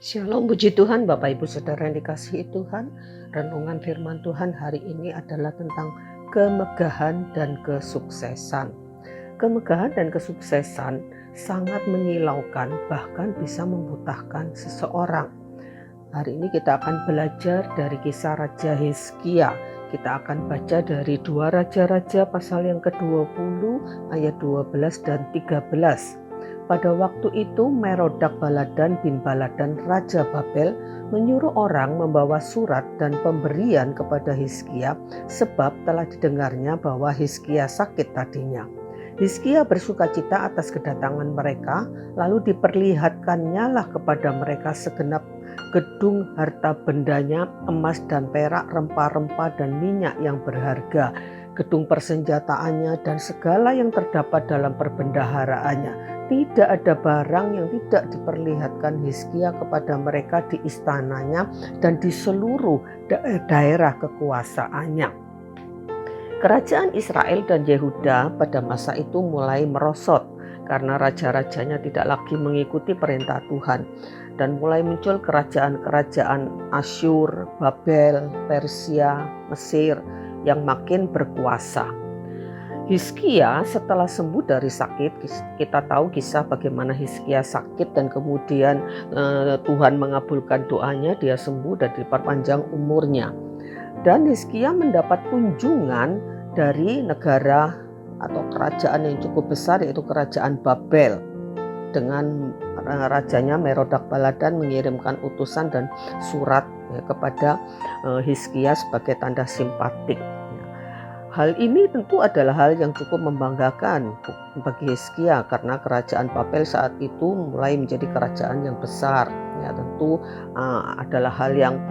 Shalom, puji Tuhan, Bapak Ibu Saudara yang dikasihi Tuhan. Renungan firman Tuhan hari ini adalah tentang kemegahan dan kesuksesan. Kemegahan dan kesuksesan sangat menyilaukan, bahkan bisa membutahkan seseorang. Hari ini kita akan belajar dari kisah Raja Hizkia. Kita akan baca dari 2 Raja-Raja pasal yang ke-20 ayat 12 dan 13. Pada waktu itu Merodak Baladan bin Baladan Raja Babel menyuruh orang membawa surat dan pemberian kepada Hizkia, sebab telah didengarnya bahwa Hizkia sakit tadinya. Hizkia bersukacita atas kedatangan mereka, lalu diperlihatkannya lah kepada mereka segenap gedung harta bendanya, emas dan perak, rempah-rempah dan minyak yang berharga, gedung persenjataannya dan segala yang terdapat dalam perbendaharaannya. Tidak ada barang yang tidak diperlihatkan Hizkia kepada mereka di istananya dan di seluruh daerah kekuasaannya. Kerajaan Israel dan Yehuda pada masa itu mulai merosot karena raja-rajanya tidak lagi mengikuti perintah Tuhan, dan mulai muncul kerajaan-kerajaan Asyur, Babel, Persia, Mesir yang makin berkuasa. Hizkia setelah sembuh dari sakit, kita tahu kisah bagaimana Hizkia sakit dan kemudian Tuhan mengabulkan doanya, dia sembuh dan diperpanjang umurnya. Dan Hizkia mendapat kunjungan dari negara atau kerajaan yang cukup besar, yaitu kerajaan Babel. Dengan rajanya Merodak Baladan mengirimkan utusan dan surat kepada Hizkia sebagai tanda simpatik. Hal ini tentu adalah hal yang cukup membanggakan bagi Hizkia karena kerajaan Babel saat itu mulai menjadi kerajaan yang besar. Ya, tentu adalah hal yang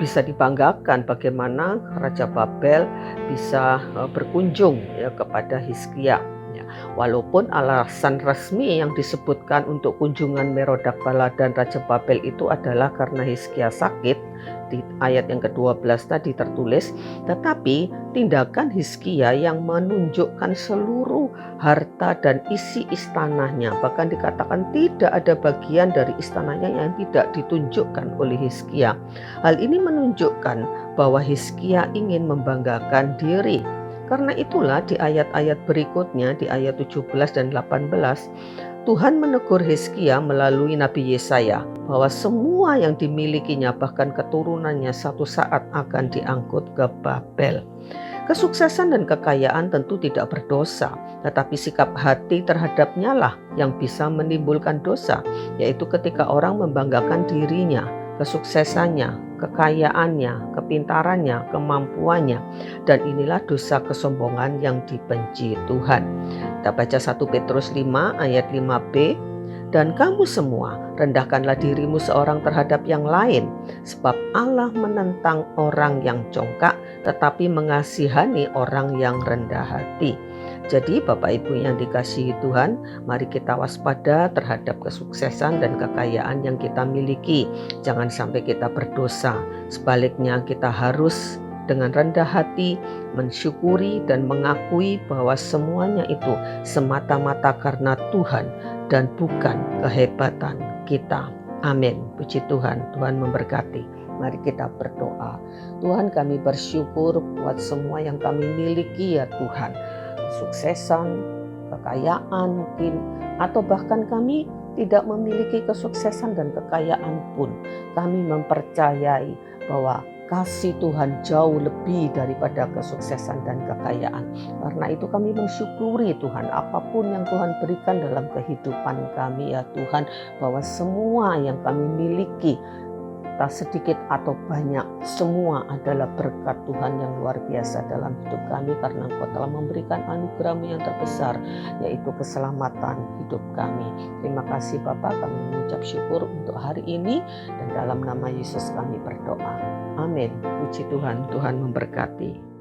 bisa dibanggakan bagaimana Raja Babel bisa berkunjung ya kepada Hizkia. Ya, walaupun alasan resmi yang disebutkan untuk kunjungan Merodak Baladan Raja Babel itu adalah karena Hizkia sakit, di ayat yang ke-12 tadi tertulis, tetapi tindakan Hizkia yang menunjukkan seluruh harta dan isi istananya, bahkan dikatakan tidak ada bagian dari istananya yang tidak ditunjukkan oleh Hizkia. Hal ini menunjukkan bahwa Hizkia ingin membanggakan diri. Karena itulah di ayat-ayat berikutnya, di ayat 17 dan 18, Tuhan menegur Hizkia melalui Nabi Yesaya bahwa semua yang dimilikinya bahkan keturunannya satu saat akan diangkut ke Babel. Kesuksesan dan kekayaan tentu tidak berdosa, tetapi sikap hati terhadapnya lah yang bisa menimbulkan dosa, yaitu ketika orang membanggakan dirinya, kesuksesannya, kekayaannya, kepintarannya, kemampuannya, dan inilah dosa kesombongan yang dibenci Tuhan. Kita baca 1 Petrus 5 ayat 5b, dan kamu semua rendahkanlah dirimu seorang terhadap yang lain, sebab Allah menentang orang yang congkak tetapi mengasihani orang yang rendah hati. Jadi Bapak Ibu yang dikasihi Tuhan, mari kita waspada terhadap kesuksesan dan kekayaan yang kita miliki. Jangan sampai kita berdosa. Sebaliknya kita harus dengan rendah hati mensyukuri dan mengakui bahwa semuanya itu semata-mata karena Tuhan dan bukan kehebatan kita. Amin. Puji Tuhan, Tuhan memberkati. Mari kita berdoa. Tuhan, kami bersyukur buat semua yang kami miliki ya Tuhan. Kesuksesan, kekayaan mungkin, atau bahkan kami tidak memiliki kesuksesan dan kekayaan pun. Kami mempercayai bahwa kasih Tuhan jauh lebih daripada kesuksesan dan kekayaan. Karena itu kami mensyukuri Tuhan apapun yang Tuhan berikan dalam kehidupan kami ya Tuhan, bahwa semua yang kami miliki, tak sedikit atau banyak, semua adalah berkat Tuhan yang luar biasa dalam hidup kami, karena Engkau telah memberikan anugerah-Mu yang terbesar, yaitu keselamatan hidup kami. Terima kasih Bapa, kami mengucap syukur untuk hari ini, dan dalam nama Yesus kami berdoa. Amin. Puji Tuhan, Tuhan memberkati.